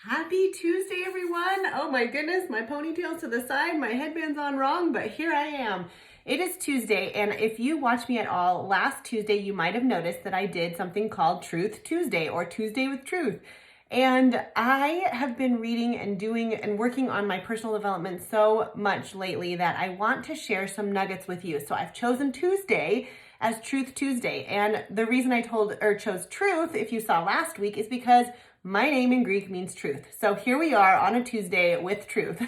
Happy Tuesday, everyone. Oh my goodness, my ponytail's to the side, my headband's on wrong, but here I am. It is Tuesday, and if you watch me at all, last Tuesday you might have noticed that I did something called Truth Tuesday or Tuesday with Truth. And I have been reading and doing and working on my personal development so much lately that I want to share some nuggets with you. So I've chosen Tuesday as Truth Tuesday. And the reason I chose truth, if you saw last week, is because my name in Greek means truth. So here we are on a Tuesday with truth.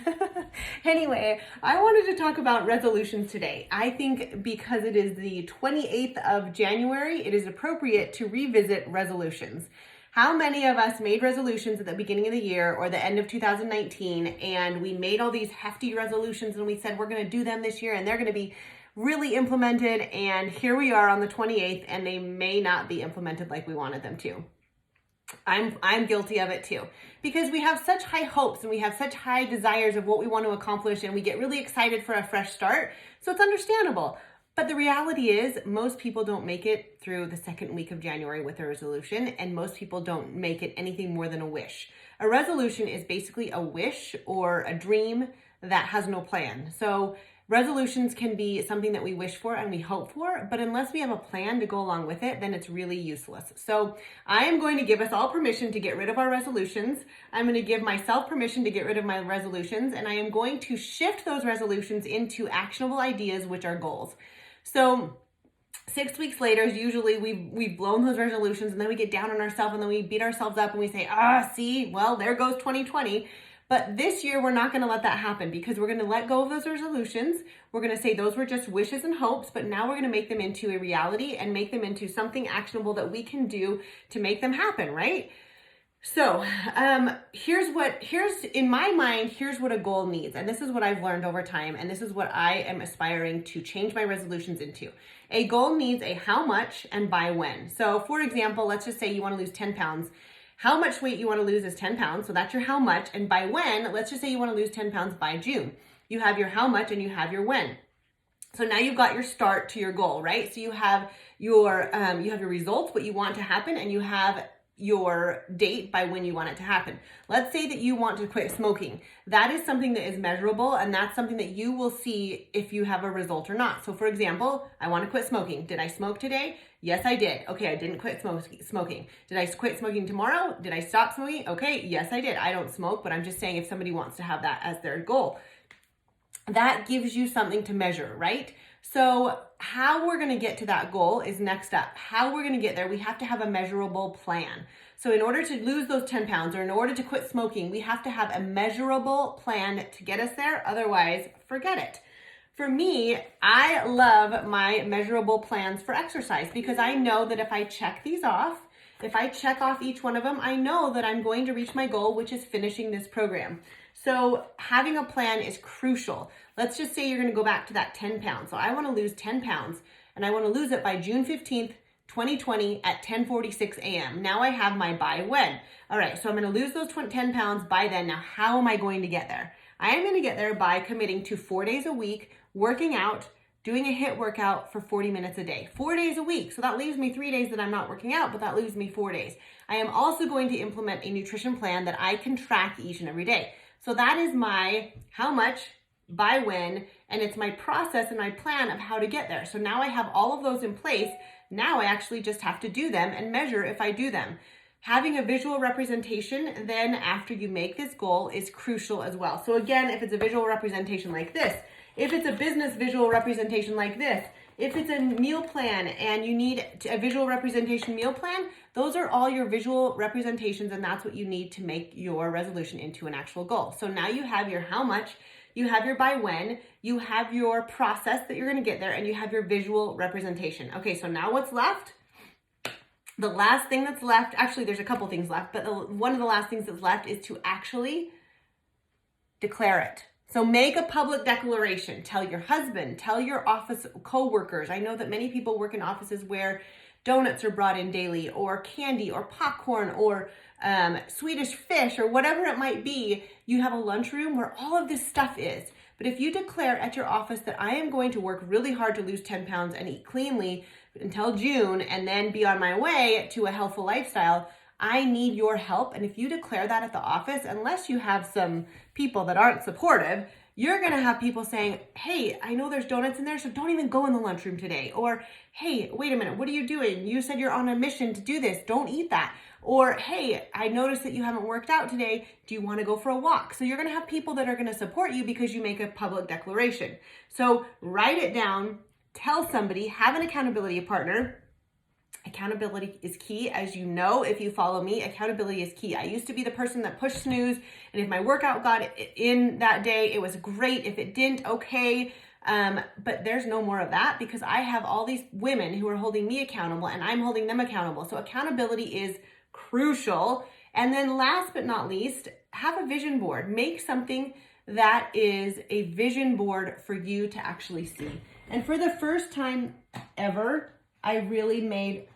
Anyway, I wanted to talk about resolutions today. I think because it is the 28th of January, it is appropriate to revisit resolutions. How many of us made resolutions at the beginning of the year or the end of 2019, and we made all these hefty resolutions and we said we're going to do them this year and they're going to be really implemented, and here we are on the 28th and they may not be implemented like we wanted them to. I'm guilty of it too, because we have such high hopes and we have such high desires of what we want to accomplish, and we get really excited for a fresh start. So it's understandable. But the reality is most people don't make it through the second week of January with a resolution, and most people don't make it anything more than a wish. A resolution is basically a wish or a dream that has no plan. So resolutions can be something that we wish for and we hope for, but unless we have a plan to go along with it, then it's really useless. So I am going to give us all permission to get rid of our resolutions. I'm going to give myself permission to get rid of my resolutions, and I am going to shift those resolutions into actionable ideas, which are goals. So 6 weeks later, usually we've blown those resolutions, and then we get down on ourselves and then we beat ourselves up and we say, see, well, there goes 2020. But this year, we're not going to let that happen, because we're going to let go of those resolutions. We're going to say those were just wishes and hopes, but now we're going to make them into a reality and make them into something actionable that we can do to make them happen, right? So here's in my mind, here's what a goal needs. And this is what I've learned over time. And this is what I am aspiring to change my resolutions into. A goal needs a how much and by when. So for example, let's just say you want to lose 10 pounds. How much weight you want to lose is 10 pounds. So that's your how much. And by when, let's just say you want to lose 10 pounds by June. You have your how much and you have your when. So now you've got your start to your goal, right? So you have your results, what you want to happen, and you have your date by when you want it to happen. Let's say that you want to quit smoking. That is something that is measurable, and that's something that you will see if you have a result or not. So for example, I want to quit smoking. Did I smoke today? Yes, I did. Okay, I didn't quit smoking. Did I quit smoking tomorrow? Did I stop smoking? Okay, yes, I did. I don't smoke, but I'm just saying if somebody wants to have that as their goal, that gives you something to measure, right? So how we're going to get to that goal is next up. How we're going to get there, we have to have a measurable plan. So in order to lose those 10 pounds or in order to quit smoking, we have to have a measurable plan to get us there. Otherwise, forget it. For me, I love my measurable plans for exercise, because I know that if I check these off, if I check off each one of them, I know that I'm going to reach my goal, which is finishing this program. So having a plan is crucial. Let's just say you're going to go back to that 10 pounds. So I want to lose 10 pounds and I want to lose it by June 15th, 2020 at 10:46 a.m. Now I have my by when. All right, so I'm going to lose those 10 pounds by then. Now, how am I going to get there? I am going to get there by committing to 4 days a week, working out, doing a HIIT workout for 40 minutes a day, 4 days a week. So that leaves me 3 days that I'm not working out, but that leaves me 4 days. I am also going to implement a nutrition plan that I can track each and every day. So that is my how much, by when, and it's my process and my plan of how to get there. So now I have all of those in place. Now I actually just have to do them and measure if I do them. Having a visual representation then after you make this goal is crucial as well. So again, if it's a visual representation like this, if it's a business visual representation like this, if it's a meal plan and you need a visual representation meal plan, those are all your visual representations, and that's what you need to make your resolution into an actual goal. So now you have your how much, you have your by when, you have your process that you're going to get there, and you have your visual representation. Okay, so now what's left? The last thing that's left, actually there's a couple things left, but one of the last things that's left is to actually declare it. So make a public declaration. Tell your husband, tell your office coworkers. I know that many people work in offices where donuts are brought in daily, or candy, or popcorn, or Swedish fish, or whatever it might be. You have a lunchroom where all of this stuff is. But if you declare at your office that I am going to work really hard to lose 10 pounds and eat cleanly until June and then be on my way to a healthful lifestyle, I need your help. And if you declare that at the office, unless you have some people that aren't supportive, you're going to have people saying, hey, I know there's donuts in there, so don't even go in the lunchroom today. Or, hey, wait a minute, what are you doing? You said you're on a mission to do this. Don't eat that. Or, hey, I noticed that you haven't worked out today. Do you want to go for a walk? So you're going to have people that are going to support you because you make a public declaration. So write it down, tell somebody, have an accountability partner. Accountability is key. As you know, if you follow me, accountability is key. I used to be the person that pushed snooze, and if my workout got in that day, it was great. If it didn't, okay. But there's no more of that because I have all these women who are holding me accountable and I'm holding them accountable. So accountability is crucial. And then last but not least, have a vision board. Make something that is a vision board for you to actually see. And for the first time ever, I really made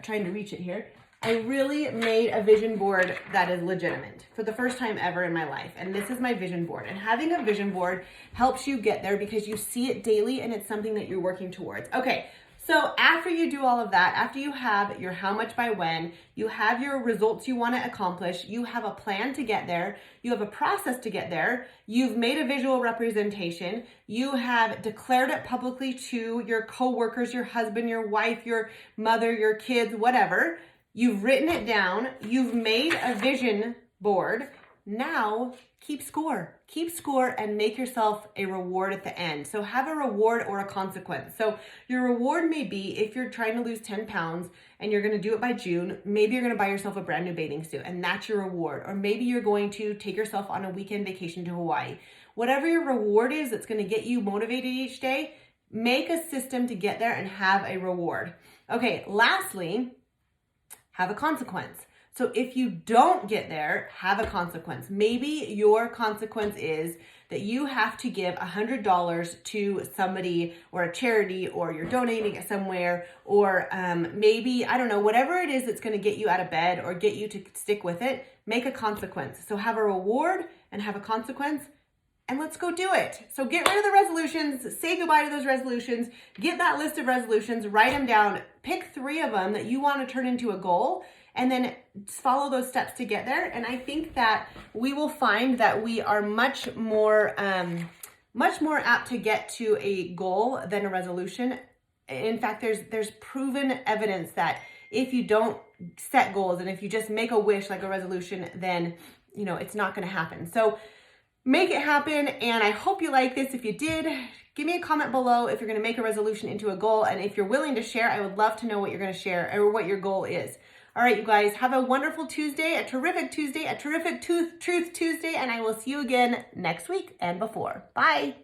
trying to reach it here. I really made a vision board that is legitimate for the first time ever in my life. And this is my vision board. And having a vision board helps you get there because you see it daily and it's something that you're working towards. Okay, so after you do all of that, after you have your how much by when, you have your results you want to accomplish, you have a plan to get there, you have a process to get there, you've made a visual representation, you have declared it publicly to your coworkers, your husband, your wife, your mother, your kids, whatever. You've written it down, you've made a vision board. Now keep score and make yourself a reward at the end. So have a reward or a consequence. So your reward may be if you're trying to lose 10 pounds and you're going to do it by June, maybe you're going to buy yourself a brand new bathing suit and that's your reward. Or maybe you're going to take yourself on a weekend vacation to Hawaii. Whatever your reward is that's going to get you motivated each day, make a system to get there and have a reward. Okay, lastly, have a consequence. So if you don't get there, have a consequence. Maybe your consequence is that you have to give $100 to somebody or a charity, or you're donating it somewhere, or maybe, I don't know, whatever it is that's going to get you out of bed or get you to stick with it, make a consequence. So have a reward and have a consequence. And let's go do it. So get rid of the resolutions, say goodbye to those resolutions, get that list of resolutions, write them down, pick 3 of them that you want to turn into a goal, and then follow those steps to get there. And I think that we will find that we are much more apt to get to a goal than a resolution. In fact, there's proven evidence that if you don't set goals and if you just make a wish like a resolution, then it's not going to happen. So make it happen, and I hope you like this. If you did, give me a comment below if you're going to make a resolution into a goal, and if you're willing to share, I would love to know what you're going to share or what your goal is. All right, you guys, have a wonderful Tuesday, a terrific Tuesday, a terrific Truth Tuesday, and I will see you again next week and before. Bye.